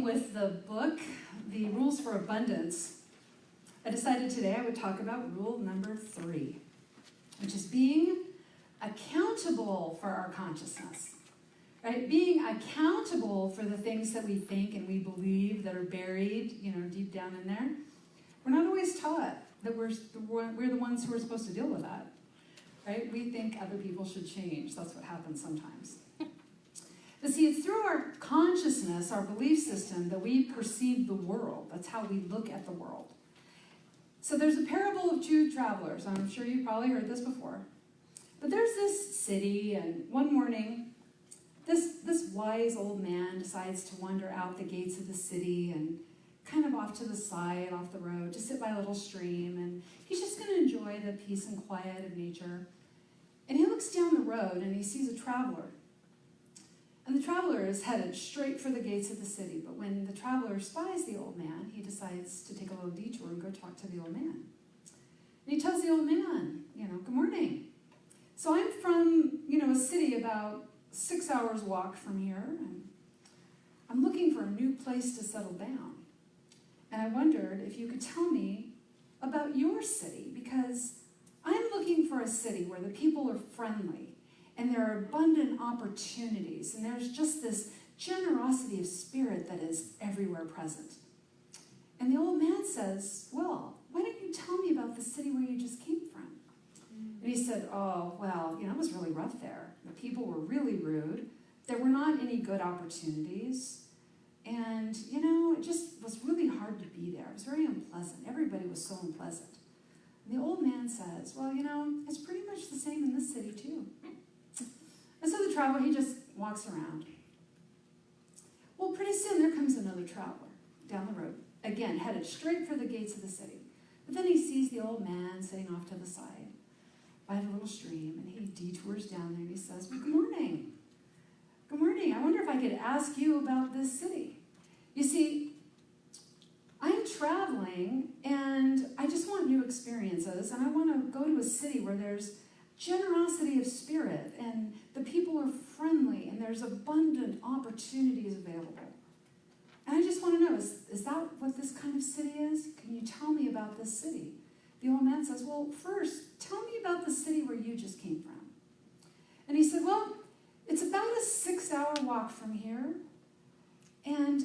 with the book, The Rules for Abundance, I decided today I would talk about rule number 3, which is being accountable for our consciousness, right? Being accountable for the things that we think and we believe that are buried, deep down in there. We're not always taught that we're the ones who are supposed to deal with that, right? We think other people should change. That's what happens sometimes. But see, it's through our consciousness, our belief system, that we perceive the world. That's how we look at the world. So there's a parable of two travelers. I'm sure you've probably heard this before. But there's this city, and one morning, this wise old man decides to wander out the gates of the city and kind of off to the side, off the road, to sit by a little stream, and he's just going to enjoy the peace and quiet of nature. And he looks down the road, and he sees a traveler. And the traveler is headed straight for the gates of the city. But when the traveler spies the old man, he decides to take a little detour and go talk to the old man. And he tells the old man, good morning. So I'm from, a city about 6 hours walk from here, and I'm looking for a new place to settle down. And I wondered if you could tell me about your city, because I'm looking for a city where the people are friendly, and there are abundant opportunities, and there's just this generosity of spirit that is everywhere present. And the old man says, well, why don't you tell me about the city where you just came from? And he said, oh, well, it was really rough there. The people were really rude. There were not any good opportunities. And, it just was really hard to be there. It was very unpleasant. Everybody was so unpleasant. And the old man says, well, it's pretty much the same in this city too. And so the traveler, he just walks around. Well, pretty soon there comes another traveler down the road, again, headed straight for the gates of the city. But then he sees the old man sitting off to the side by the little stream, and he detours down there, and he says, well, good morning. Good morning. I wonder if I could ask you about this city. You see, I'm traveling, and I just want new experiences, and I want to go to a city where there's generosity of spirit, and the people are friendly, and there's abundant opportunities available. And I just want to know, is that what this kind of city is? Can you tell me about this city? The old man says, well, first, tell me about the city where you just came from. And he said, well, it's about a 6-hour walk from here, and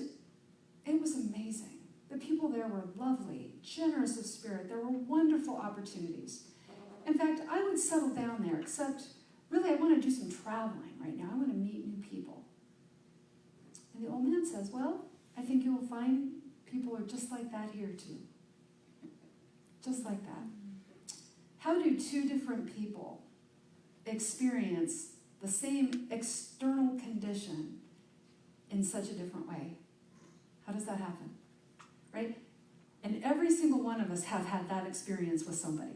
it was amazing. The people there were lovely, generous of spirit. There were wonderful opportunities. In fact, I would settle down there, except really I want to do some traveling right now. I want to meet new people. And the old man says, well, I think you'll find people are just like that here too. Just like that. How do two different people experience the same external condition in such a different way? How does that happen? Right? And every single one of us have had that experience with somebody.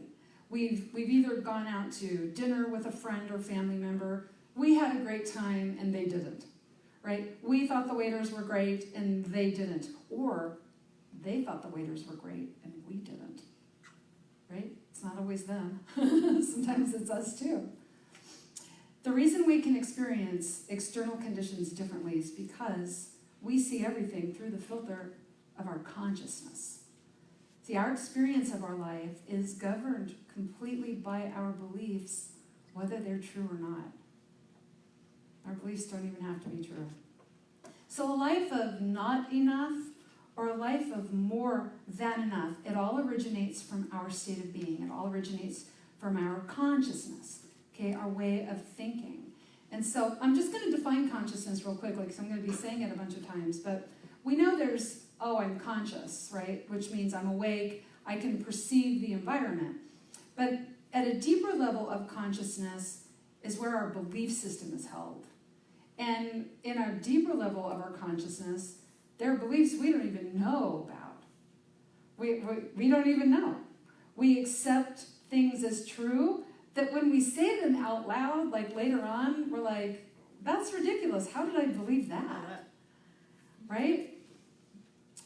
We've either gone out to dinner with a friend or family member. We had a great time and they didn't, right? We thought the waiters were great and they didn't. Or they thought the waiters were great and we didn't, right? It's not always them. Sometimes it's us too. The reason we can experience external conditions differently is because we see everything through the filter of our consciousness. See, our experience of our life is governed completely by our beliefs, whether they're true or not. Our beliefs don't even have to be true. So a life of not enough or a life of more than enough, it all originates from our state of being. It all originates from our consciousness, okay, our way of thinking. And so I'm just going to define consciousness real quickly because I'm going to be saying it a bunch of times. But we know there's I'm conscious, right? Which means I'm awake, I can perceive the environment. But at a deeper level of consciousness is where our belief system is held. And in a deeper level of our consciousness, there are beliefs we don't even know about. We don't even know. We accept things as true that when we say them out loud, like later on, we're like, that's ridiculous. How did I believe that? Right?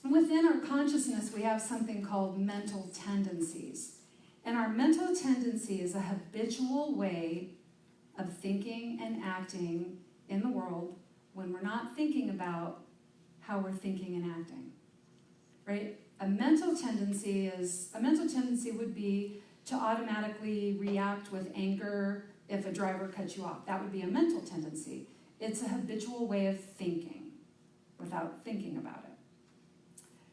Within our consciousness, we have something called mental tendencies. And our mental tendency is a habitual way of thinking and acting in the world when we're not thinking about how we're thinking and acting, right? A mental tendency would be to automatically react with anger if a driver cuts you off. That would be a mental tendency. It's a habitual way of thinking without thinking about it.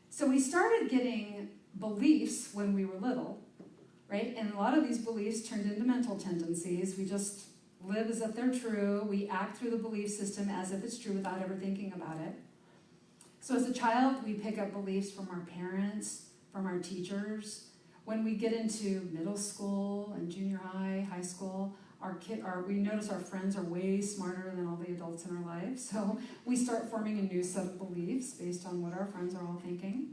So we started getting beliefs when we were little, right? And a lot of these beliefs turned into mental tendencies. We just live as if they're true. We act through the belief system as if it's true without ever thinking about it. So as a child, we pick up beliefs from our parents, from our teachers. When we get into middle school and junior high, high school, we notice our friends are way smarter than all the adults in our lives. So we start forming a new set of beliefs based on what our friends are all thinking.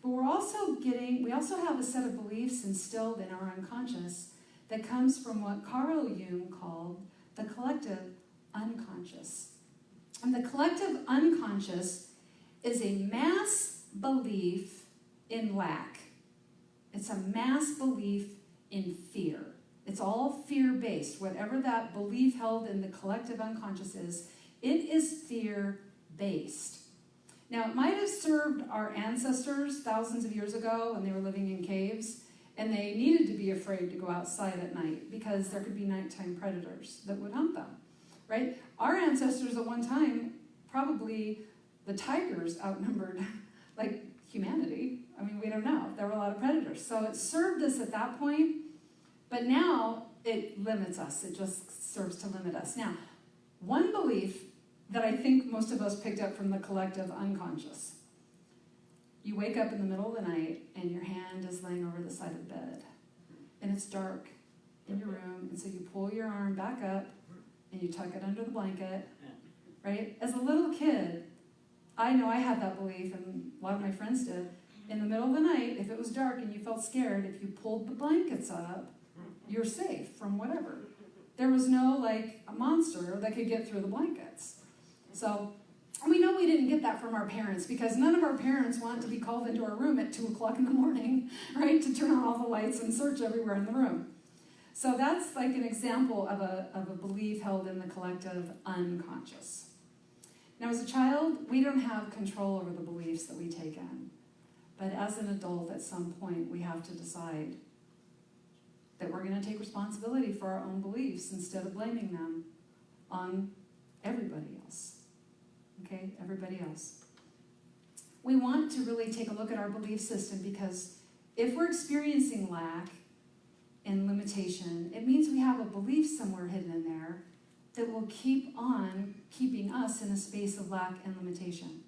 But we also have a set of beliefs instilled in our unconscious that comes from what Carl Jung called the collective unconscious. And the collective unconscious is a mass belief in lack. It's a mass belief in fear. It's all fear-based. Whatever that belief held in the collective unconscious is, it is fear-based. Now, it might have served our ancestors thousands of years ago when they were living in caves, and they needed to be afraid to go outside at night because there could be nighttime predators that would hunt them, right? Our ancestors at one time, probably the tigers outnumbered like humanity. I mean, we don't know. There were a lot of predators. So it served us at that point, but now it limits us. It just serves to limit us. Now, one belief that I think most of us picked up from the collective unconscious. You wake up in the middle of the night and your hand is laying over the side of the bed and it's dark in your room, and so you pull your arm back up and you tuck it under the blanket, right? As a little kid, I know I had that belief, and a lot of my friends did. In the middle of the night, if it was dark and you felt scared, if you pulled the blankets up, you're safe from whatever. There was no, like, a monster that could get through the blankets. So, and we know we didn't get that from our parents, because none of our parents want to be called into our room at 2 o'clock in the morning, right, to turn on all the lights and search everywhere in the room. So that's like an example of a belief held in the collective unconscious. Now, as a child, we don't have control over the beliefs that we take in. But as an adult, at some point, we have to decide that we're going to take responsibility for our own beliefs instead of blaming them on everybody else. Okay, everybody else. We want to really take a look at our belief system, because if we're experiencing lack and limitation, it means we have a belief somewhere hidden in there that will keep on keeping us in a space of lack and limitation.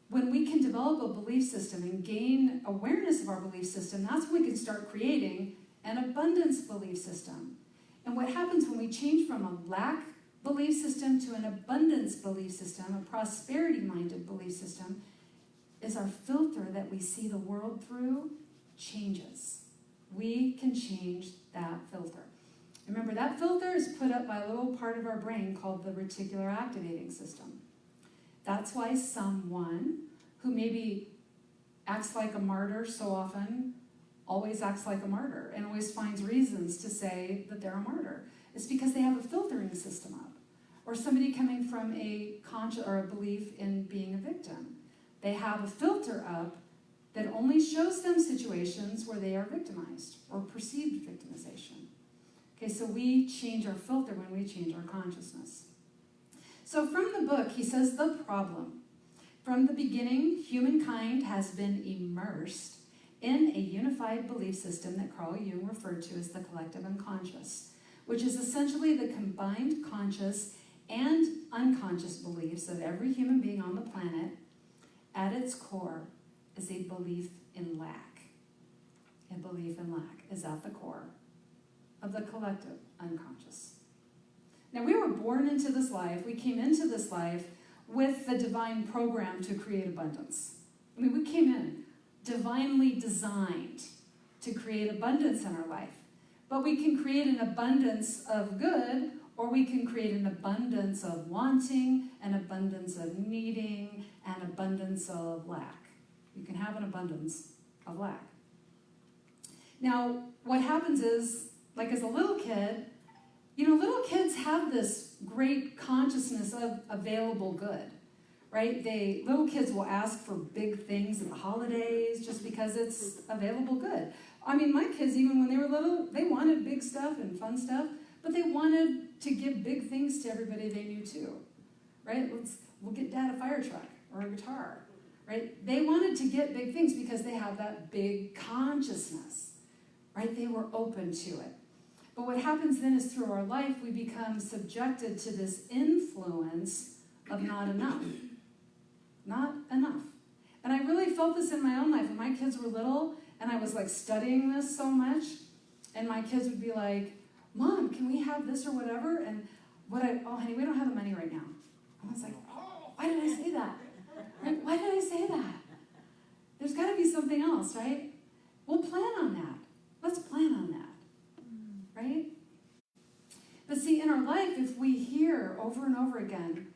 When we can develop a belief system and gain awareness of our belief system, that's when we can start creating an abundance belief system. And what happens when we change from a lack belief system to an abundance belief system, a prosperity-minded belief system, is our filter that we see the world through changes. We can change that filter. Remember, that filter is put up by a little part of our brain called the reticular activating system. That's why someone who maybe acts like a martyr so often always acts like a martyr and always finds reasons to say that they're a martyr. It's because they have a filtering system up. Or somebody coming from a conscious or a belief in being a victim. They have a filter up that only shows them situations where they are victimized or perceived victimization. Okay, so we change our filter when we change our consciousness. So from the book, he says, the problem. From the beginning, humankind has been immersed in a unified belief system that Carl Jung referred to as the collective unconscious, which is essentially the combined conscious and unconscious beliefs of every human being on the planet. At its core is a belief in lack. A belief in lack is at the core of the collective unconscious. Now, we were born into this life. We came into this life with the divine program to create abundance. I mean, we came in divinely designed to create abundance in our life. But we can create an abundance of good, or we can create an abundance of wanting, an abundance of needing, an abundance of lack. You can have an abundance of lack. Now, what happens is, like as a little kid, little kids have this great consciousness of available good, right? Little kids will ask for big things at the holidays just because it's available good. I mean, my kids, even when they were little, they wanted big stuff and fun stuff, but they wanted to give big things to everybody they knew too, right? We'll get Dad a fire truck or a guitar, right? They wanted to get big things because they have that big consciousness, right? They were open to it. But what happens then is through our life, we become subjected to this influence of not enough. Not enough. And I really felt this in my own life when my kids were little and I was like studying this so much, and my kids would be like, Mom, can we have this or whatever? And oh honey, we don't have the money right now. I was like, oh, why did I say that? Right? Why did I say that? There's got to be something else, right? We'll plan on that. Let's plan on that, right? But see, in our life, if we hear over and over again,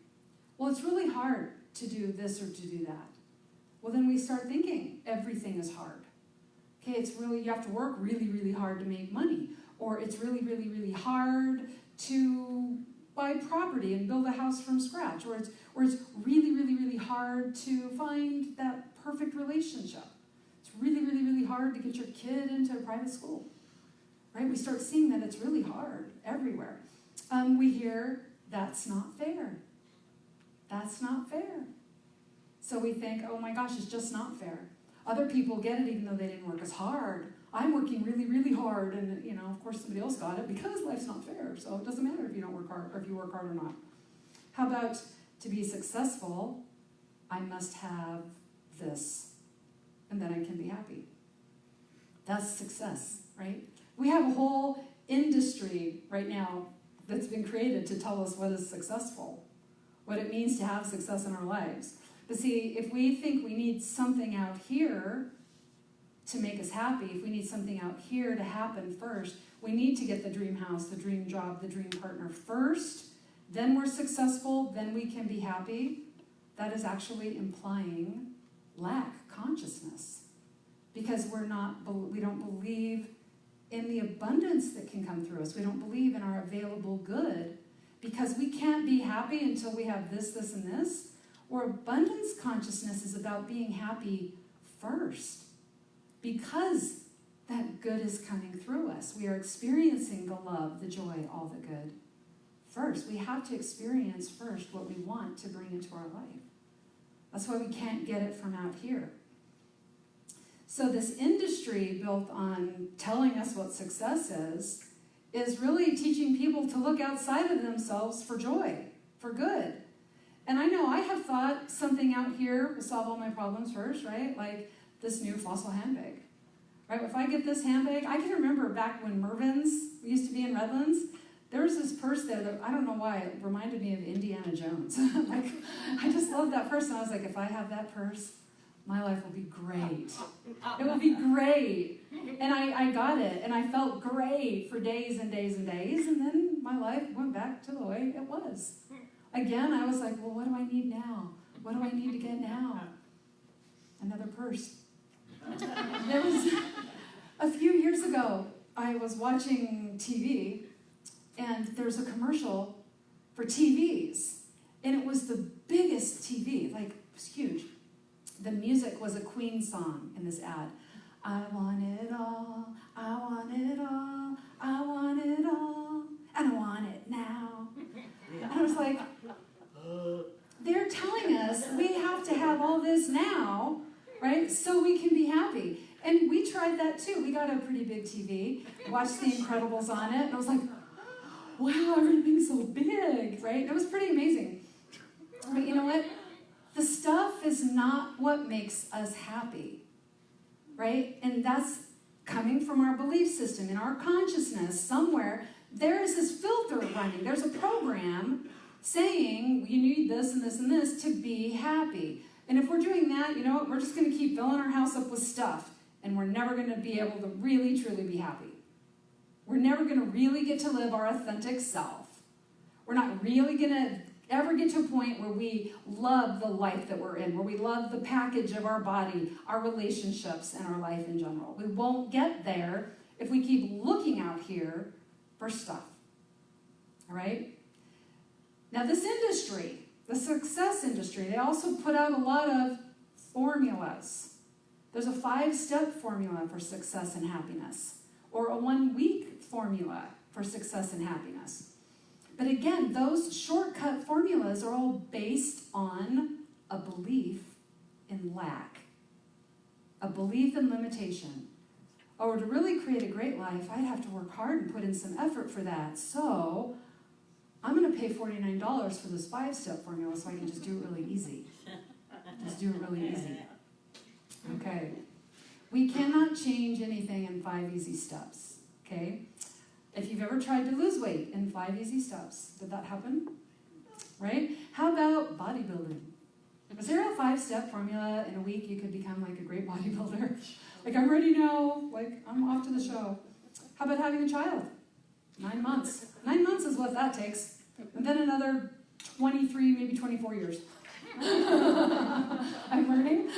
well, it's really hard to do this or to do that, well, then we start thinking everything is hard. Okay, you have to work really, really hard to make money, or it's really, really, really hard to buy property and build a house from scratch, or it's really, really, really hard to find that perfect relationship. It's really, really, really hard to get your kid into a private school, right? We start seeing that it's really hard everywhere. We hear, that's not fair. That's not fair. So we think, oh my gosh, it's just not fair. Other people get it even though they didn't work as hard. I'm working really, really hard, and of course somebody else got it because life's not fair. So it doesn't matter if you don't work hard or if you work hard or not. How about to be successful, I must have this, and then I can be happy. That's success, right? We have a whole industry right now that's been created to tell us what is successful, what it means to have success in our lives. But see, if we think we need something out here to make us happy, if we need something out here to happen first, we need to get the dream house, the dream job, the dream partner first, then we're successful, then we can be happy. That is actually implying lack consciousness, because we don't believe in the abundance that can come through us. We don't believe in our available good, because we can't be happy until we have this, this, and this. Or abundance consciousness is about being happy first, because that good is coming through us. We are experiencing the love, the joy, all the good first. We have to experience first what we want to bring into our life. That's why we can't get it from out here. So this industry built on telling us what success is really teaching people to look outside of themselves for joy, for good. And I know I have thought something out here will solve all my problems first, right? Like this new Fossil handbag, right? If I get this handbag, I can remember back when Mervyn's used to be in Redlands, there was this purse there that, I don't know why, it reminded me of Indiana Jones. Like, I just loved that purse, and I was like, if I have that purse, my life will be great. It will be great. And I got it, and I felt great for days and days and days, and then my life went back to the way it was. Again, I was like, well, what do I need now? What do I need to get now? Another purse. There was, a few years ago, I was watching TV, and there's a commercial for TVs, and it was the biggest TV, like, it was huge. The music was a Queen song in this ad. I want it all, I want it all, I want it all, and I want it now. And I was like, they're telling us we have to have all this now, right, so we can be happy. And we tried that too. We got a pretty big TV, watched The Incredibles on it, and I was like, wow, everything's so big, right? It was pretty amazing. But you know what? The stuff is not what makes us happy, right? And that's coming from our belief system. In our consciousness, somewhere, there is this filter running. There's a program saying you need this and this and this to be happy. And if we're doing that, you know what? We're just going to keep filling our house up with stuff, and we're never going to be able to really, truly be happy. We're never going to really get to live our authentic self. We're not really going to ever get to a point where we love the life that we're in, where we love the package of our body, our relationships, and our life in general. We won't get there if we keep looking out here for stuff. All right? Now, this industry The success industry, they also put out a lot of formulas. There's a 5-step formula for success and happiness, or a 1-week formula for success and happiness. But again, those shortcut formulas are all based on a belief in lack, a belief in limitation. Or to really create a great life, I'd have to work hard and put in some effort for that. So I'm going to pay $49 for this 5-step formula so I can just do it really easy. Just do it really easy. Okay. We cannot change anything in 5 easy steps. Okay? If you've ever tried to lose weight in 5 easy steps, did that happen? Right? How about bodybuilding? Is there a 5-step formula in a week you could become like a great bodybuilder? Like, I'm ready now. Like, I'm off to the show. How about having a child? 9 months. 9 months is what that takes. And then another 23, maybe 24 years. I'm learning.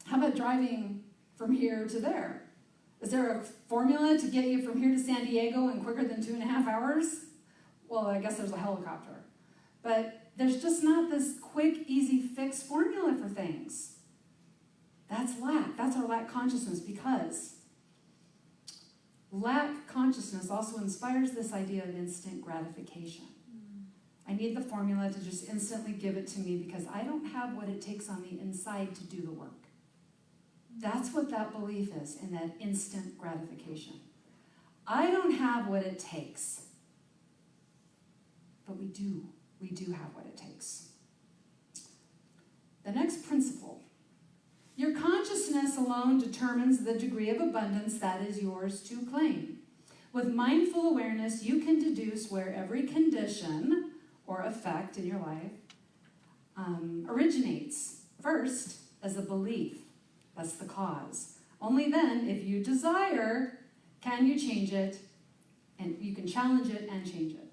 How about driving from here to there? Is there a formula to get you from here to San Diego in quicker than 2.5 hours? Well, I guess there's a helicopter. But there's just not this quick, easy fix formula for things. That's lack. That's our lack consciousness, because lack consciousness also inspires this idea of instant gratification. I need the formula to just instantly give it to me because I don't have what it takes on the inside to do the work. That's what that belief is, in that instant gratification. I don't have what it takes. But we do. We do have what it takes. The next principle. Your consciousness alone determines the degree of abundance that is yours to claim. With mindful awareness, you can deduce where every condition or effect in your life originates. First, as a belief. That's the cause. Only then, if you desire, can you change it, and you can challenge it and change it.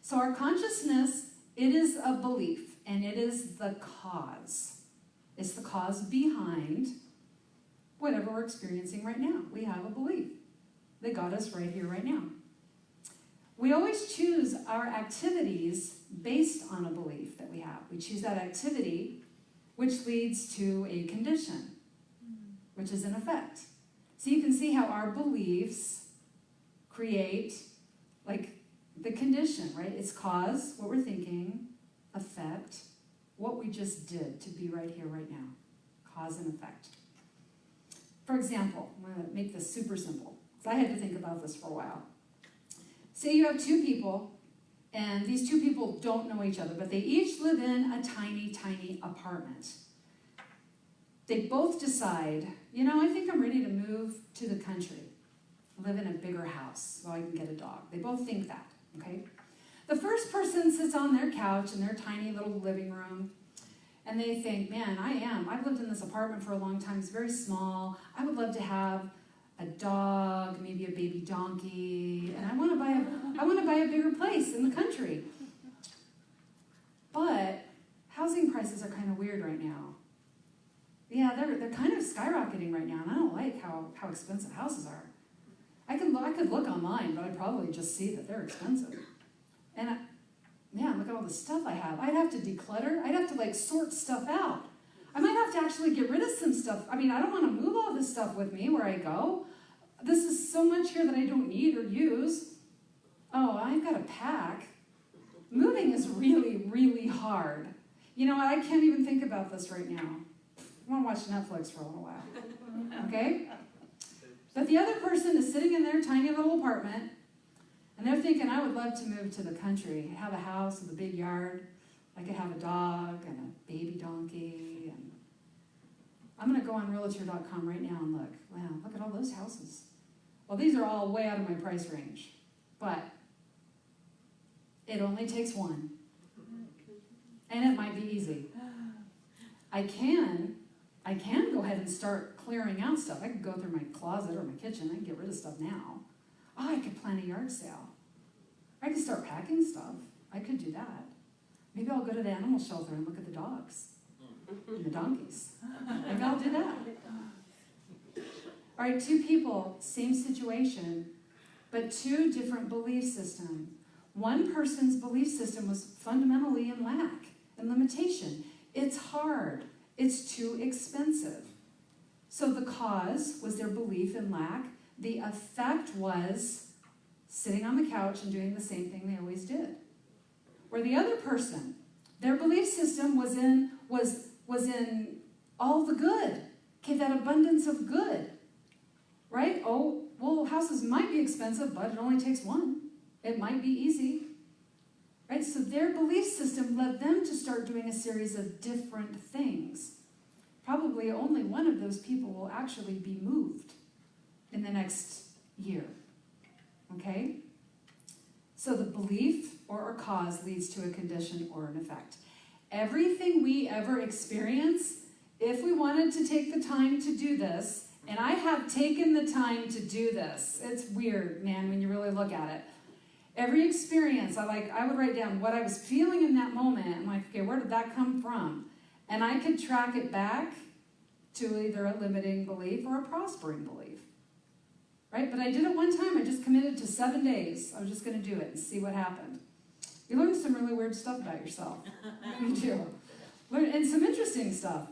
So our consciousness, it is a belief, and it is the cause. It's the cause behind whatever we're experiencing right now. We have a belief that got us right here, right now. We always choose our activities based on a belief that we have. We choose that activity, which leads to a condition, which is an effect. So you can see how our beliefs create, like, the condition, right? It's cause, what we're thinking, effect, what we just did to be right here, right now. Cause and effect. For example, I'm going to make this super simple, because I had to think about this for a while. Say you have 2 people, and these 2 people don't know each other, but they each live in a tiny, tiny apartment. They both decide, I think I'm ready to move to the country, live in a bigger house so I can get a dog. They both think that, okay? The first person sits on their couch in their tiny little living room, and they think, man, I've lived in this apartment for a long time. It's very small. I would love to have a dog, maybe a baby donkey, and I want to buy a bigger place in the country. But housing prices are kind of weird right now. Yeah, they're kind of skyrocketing right now, and I don't like how expensive houses are. I could look online, but I'd probably just see that they're expensive. And look at all the stuff I have. I'd have to declutter. I'd have to sort stuff out. I might have to actually get rid of some stuff. I don't want to move all this stuff with me where I go. This is so much here that I don't need or use. Oh, I've got to pack. Moving is really, really hard. I can't even think about this right now. I want to watch Netflix for a little while. Okay? But the other person is sitting in their tiny little apartment, and they're thinking, I would love to move to the country, have a house with a big yard. I could have a dog and a baby donkey. And I'm going to go on Realtor.com right now and look. Wow, look at all those houses. Well, these are all way out of my price range. But it only takes one. And it might be easy. I can go ahead and start clearing out stuff. I could go through my closet or my kitchen. I can get rid of stuff now. Oh, I could plan a yard sale. I could start packing stuff. I could do that. Maybe I'll go to the animal shelter and look at the dogs and the donkeys. Maybe I'll do that. All right, 2 people, same situation, but 2 different belief systems. One person's belief system was fundamentally in lack and limitation. It's hard. It's too expensive. So the cause was their belief in lack. The effect was sitting on the couch and doing the same thing they always did. Or the other person, their belief system was in all the good. Okay, that abundance of good. Right? Oh, well, houses might be expensive, but it only takes one. It might be easy. Right? So their belief system led them to start doing a series of different things. Probably only one of those people will actually be moved in the next year. Okay? So the belief or a cause leads to a condition or an effect. Everything we ever experience, if we wanted to take the time to do this, and I have taken the time to do this. It's weird, man, when you really look at it. Every experience, I would write down what I was feeling in that moment. I'm like, okay, where did that come from? And I could track it back to either a limiting belief or a prospering belief. Right? But I did it one time. I just committed to 7 days. I was just going to do it and see what happened. You learn some really weird stuff about yourself. You do. And some interesting stuff.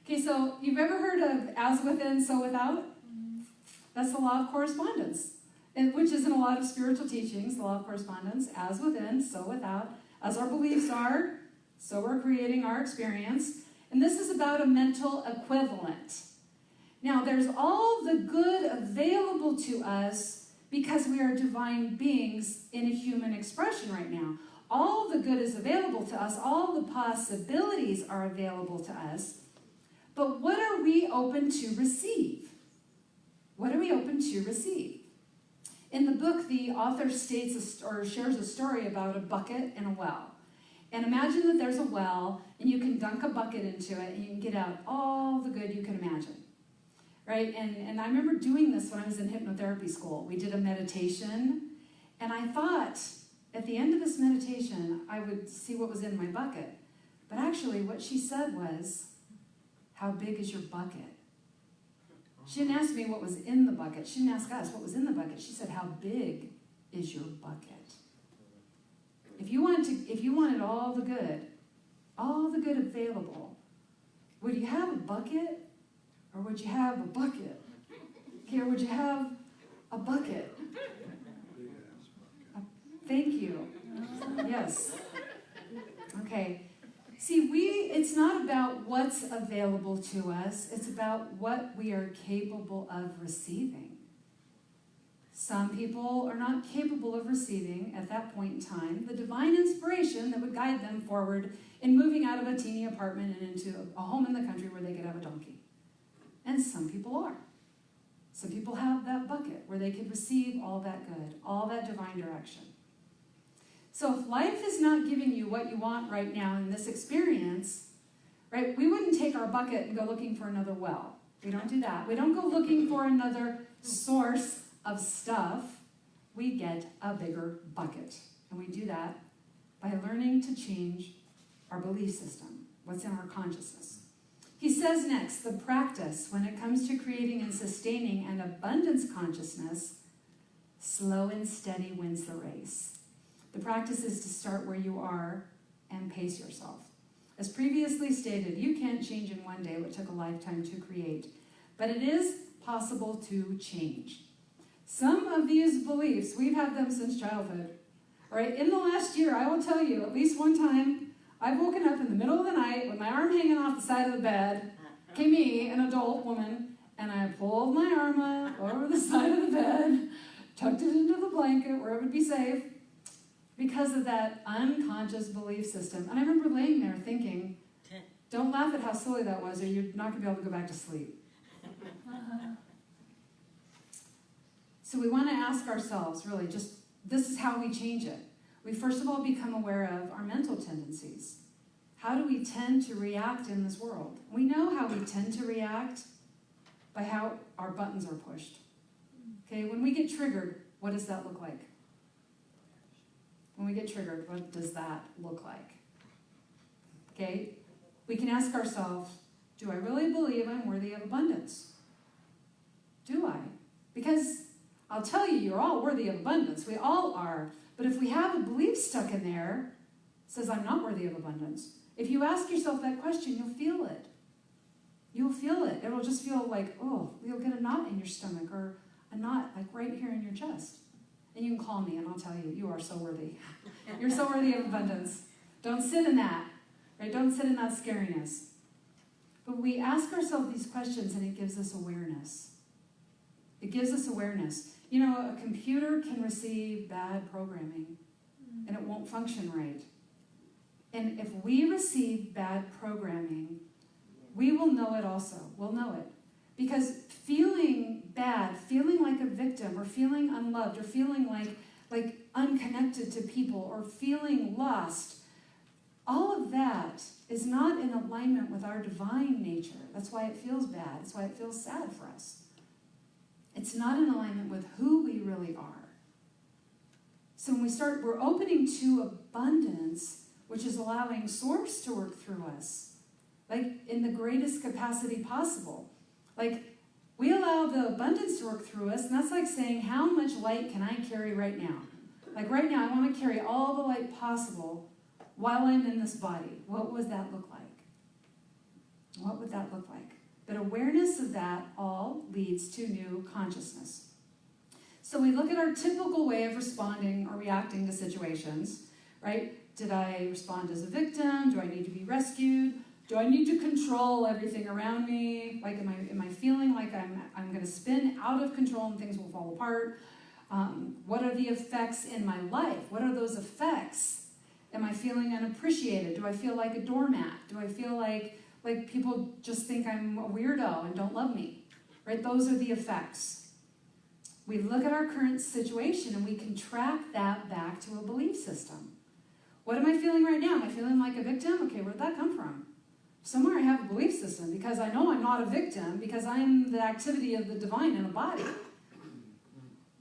Okay, so you've ever heard of as within, so without? That's the law of correspondence, which is in a lot of spiritual teachings, the law of correspondence. As within, so without. As our beliefs are, so we're creating our experience. And this is about a mental equivalent. Now, there's all the good available to us because we are divine beings in a human expression right now. All the good is available to us. All the possibilities are available to us. But what are we open to receive? What are we open to receive? In the book, the author states or shares a story about a bucket and a well. And imagine that there's a well, and you can dunk a bucket into it, and you can get out all the good you can imagine. Right? And I remember doing this when I was in hypnotherapy school. We did a meditation, and I thought at the end of this meditation, I would see what was in my bucket. But actually, what she said was, how big is your bucket? She didn't ask me what was in the bucket. She didn't ask us what was in the bucket. She said, how big is your bucket? If you wanted all the good available, would you have a bucket? Or would you have a bucket? Okay, or would you have a bucket? Thank you. Yes. Okay. See, it's not about what's available to us. It's about what we are capable of receiving. Some people are not capable of receiving, at that point in time, the divine inspiration that would guide them forward in moving out of a teeny apartment and into a home in the country where they could have a donkey. And some people are. Some people have that bucket where they could receive all that good, all that divine direction. So if life is not giving you what you want right now in this experience, right, we wouldn't take our bucket and go looking for another well. We don't do that. We don't go looking for another source of stuff. We get a bigger bucket. And we do that by learning to change our belief system, what's in our consciousness. He says next, the practice when it comes to creating and sustaining an abundance consciousness, slow and steady wins the race. The practice is to start where you are and pace yourself. As previously stated, you can't change in one day what took a lifetime to create, but it is possible to change. Some of these beliefs, we've had them since childhood. All right, in the last year, I will tell you, at least one time, I've woken up in the middle of the night with my arm hanging off the side of the bed, okay, me, an adult woman, and I pulled my arm up over the side of the bed, tucked it into the blanket where it would be safe, because of that unconscious belief system. And I remember laying there thinking, don't laugh at how silly that was, or you're not going to be able to go back to sleep. So we want to ask ourselves, really, just this is how we change it. We first of all become aware of our mental tendencies. How do we tend to react in this world? We know how we tend to react by how our buttons are pushed. Okay, when we get triggered, what does that look like? When we get triggered, what does that look like? Okay, we can ask ourselves, do I really believe I'm worthy of abundance? Do I? Because I'll tell you, you're all worthy of abundance. We all are. But if we have a belief stuck in there, it says, I'm not worthy of abundance. If you ask yourself that question, you'll feel it. You'll feel it. It'll just feel like, oh, you'll get a knot in your stomach or a knot like right here in your chest. And you can call me and I'll tell you, you are so worthy. You're so worthy of abundance. Don't sit in that, right? Don't sit in that scariness. But we ask ourselves these questions and it gives us awareness. It gives us awareness. You know, a computer can receive bad programming and it won't function right. And if we receive bad programming, we will know it also. We'll know it. Because feeling bad, feeling like a victim, or feeling unloved, or feeling like unconnected to people, or feeling lost, all of that is not in alignment with our divine nature. That's why it feels bad. That's why it feels sad for us. It's not in alignment with who we really are. So when we're opening to abundance, which is allowing Source to work through us, like in the greatest capacity possible. Like we allow the abundance to work through us, and that's like saying, how much light can I carry right now? Like right now, I want to carry all the light possible while I'm in this body. What would that look like? What would that look like? But awareness of that all leads to new consciousness. So we look at our typical way of responding or reacting to situations, right? Did I respond as a victim? Do I need to be rescued? Do I need to control everything around me? Like, am I feeling like I'm going to spin out of control and things will fall apart? What are the effects in my life? What are those effects? Am I feeling unappreciated? Do I feel like a doormat? Do I feel like people just think I'm a weirdo and don't love me? Right? Those are the effects. We look at our current situation and we can track that back to a belief system. What am I feeling right now? Am I feeling like a victim? Okay, where did that come from? Somewhere I have a belief system because I know I'm not a victim because I'm the activity of the divine in a body.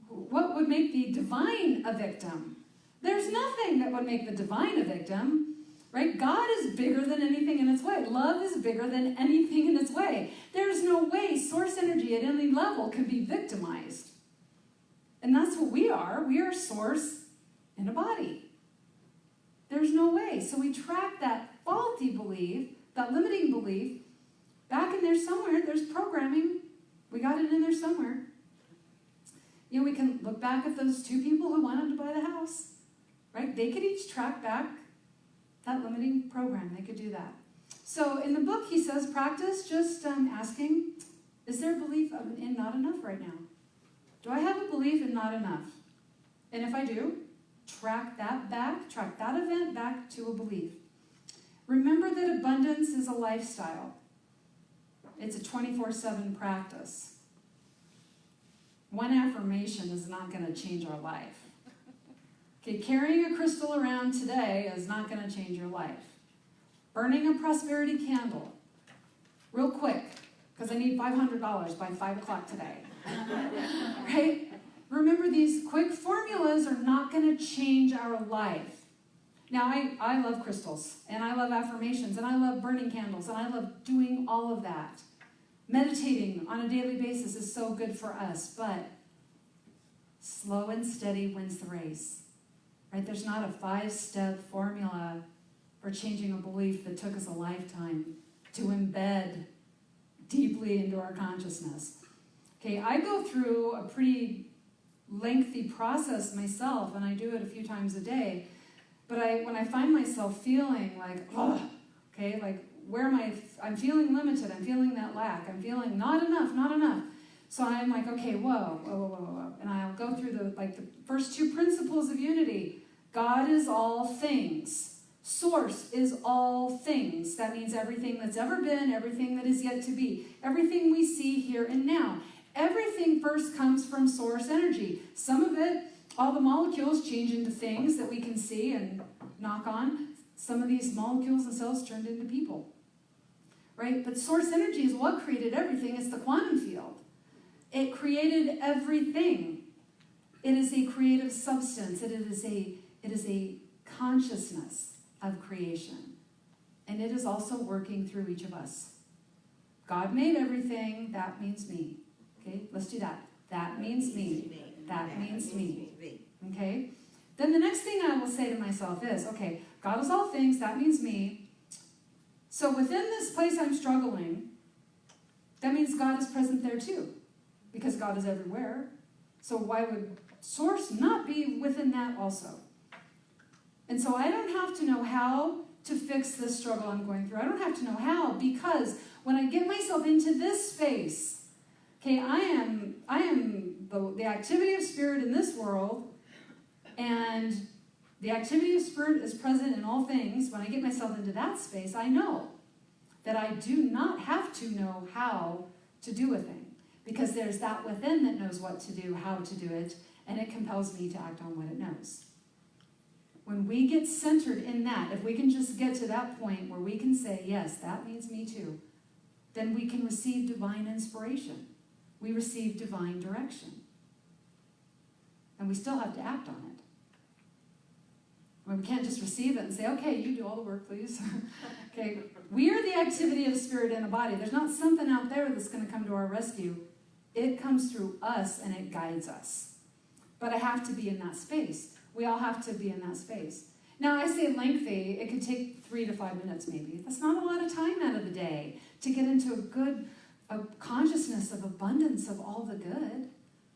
What would make the divine a victim? There's nothing that would make the divine a victim, right? God is bigger than anything in its way. Love is bigger than anything in its way. There's no way Source energy at any level can be victimized. And that's what we are. We are Source in a body. There's no way. So we track that faulty belief, that limiting belief, back in there somewhere. There's programming. We got it in there somewhere. You know, we can look back at those two people who wanted to buy the house, right? They could each track back that limiting program. They could do that. So in the book, he says, practice just asking, is there a belief in not enough right now? Do I have a belief in not enough? And if I do, track that event back to a belief. Remember that abundance is a lifestyle. It's a 24/7 practice. One affirmation is not going to change our life. Okay, carrying a crystal around today is not going to change your life. Burning a prosperity candle, real quick, because I need $500 by 5 o'clock today. Right? Remember, these quick formulas are not going to change our life. Now, I love crystals, and I love affirmations, and I love burning candles, and I love doing all of that. Meditating on a daily basis is so good for us, but slow and steady wins the race. Right? There's not a 5-step formula for changing a belief that took us a lifetime to embed deeply into our consciousness. Okay, I go through a pretty lengthy process myself, and I do it a few times a day. But when I find myself feeling like, oh, okay, like where am I? I'm feeling limited. I'm feeling that lack. I'm feeling not enough, not enough. So I'm like, okay, whoa. And I'll go through the first 2 principles of unity. God is all things. Source is all things. That means everything that's ever been, everything that is yet to be, everything we see here and now. Everything first comes from Source energy. Some of it, all the molecules change into things that we can see and knock on. Some of these molecules and cells turned into people. Right? But Source energy is what created everything. It's the quantum field. It created everything. It is a creative substance. It is a consciousness of creation. And it is also working through each of us. God made everything. That means me. Okay, let's do that. That means me. that means me. Okay? Then the next thing I will say to myself is, okay, God is all things, that means me. So within this place I'm struggling, that means God is present there too, because God is everywhere. So why would source not be within that also? And so I don't have to know how to fix this struggle I'm going through. I don't have to know how, because when I get myself into this space, okay, I am the activity of spirit in this world, and the activity of spirit is present in all things. When I get myself into that space, I know that I do not have to know how to do a thing, because there's that within that knows what to do, how to do it, and it compels me to act on what it knows. When we get centered in that, if we can just get to that point where we can say, yes, that means me too, then we can receive divine inspiration. We receive divine direction. And we still have to act on it. I mean, we can't just receive it and say, okay, you do all the work, please. Okay, we are the activity of spirit in a body. There's not something out there that's going to come to our rescue. It comes through us and it guides us. But I have to be in that space. We all have to be in that space. Now, I say lengthy. It could take 3 to 5 minutes maybe. That's not a lot of time out of the day to get into a consciousness of abundance of all the good.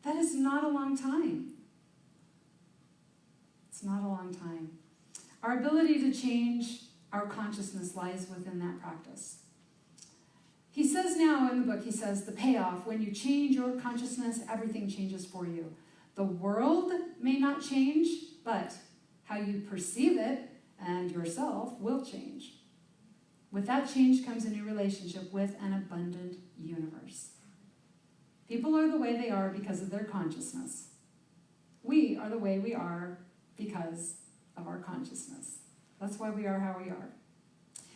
That is not a long time. It's not a long time. Our ability to change our consciousness lies within that practice. He says now in the book, he says, the payoff, when you change your consciousness, everything changes for you. The world may not change, but how you perceive it and yourself will change. With that change comes a new relationship with an abundant universe. People are the way they are because of their consciousness. We are the way we are because of our consciousness. That's why we are how we are.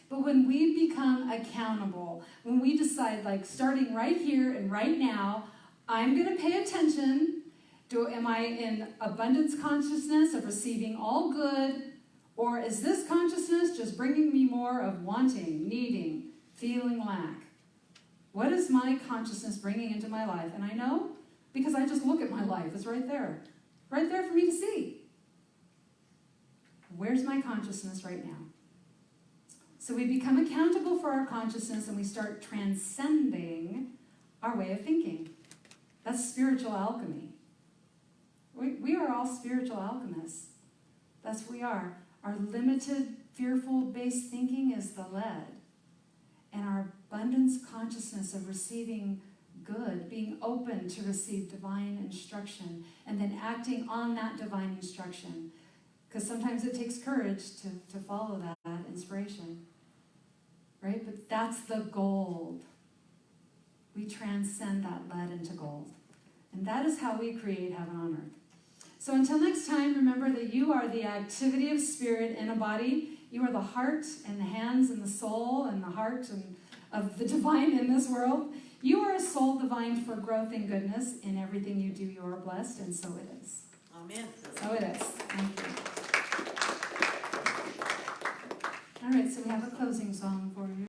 But when we become accountable, when we decide, like, starting right here and right now, I'm going to pay attention. Am I in abundance consciousness of receiving all good? Or is this consciousness just bringing me more of wanting, needing, feeling lack? What is my consciousness bringing into my life? And I know because I just look at my life. It's right there. Right there for me to see. Where's my consciousness right now? So we become accountable for our consciousness and we start transcending our way of thinking. That's spiritual alchemy. We are all spiritual alchemists. That's what we are. Our limited, fearful-based thinking is the lead. And our abundance consciousness of receiving good, being open to receive divine instruction, and then acting on that divine instruction. Because sometimes it takes courage to follow that inspiration. Right? But that's the gold. We transcend that lead into gold. And that is how we create heaven on earth. So until next time, remember that you are the activity of spirit in a body. You are the heart and the hands and the soul and the heart and of the divine in this world. You are a soul divine for growth and goodness. In everything you do, you are blessed, and so it is. Amen. So it is. Thank you. All right, so we have a closing song for you.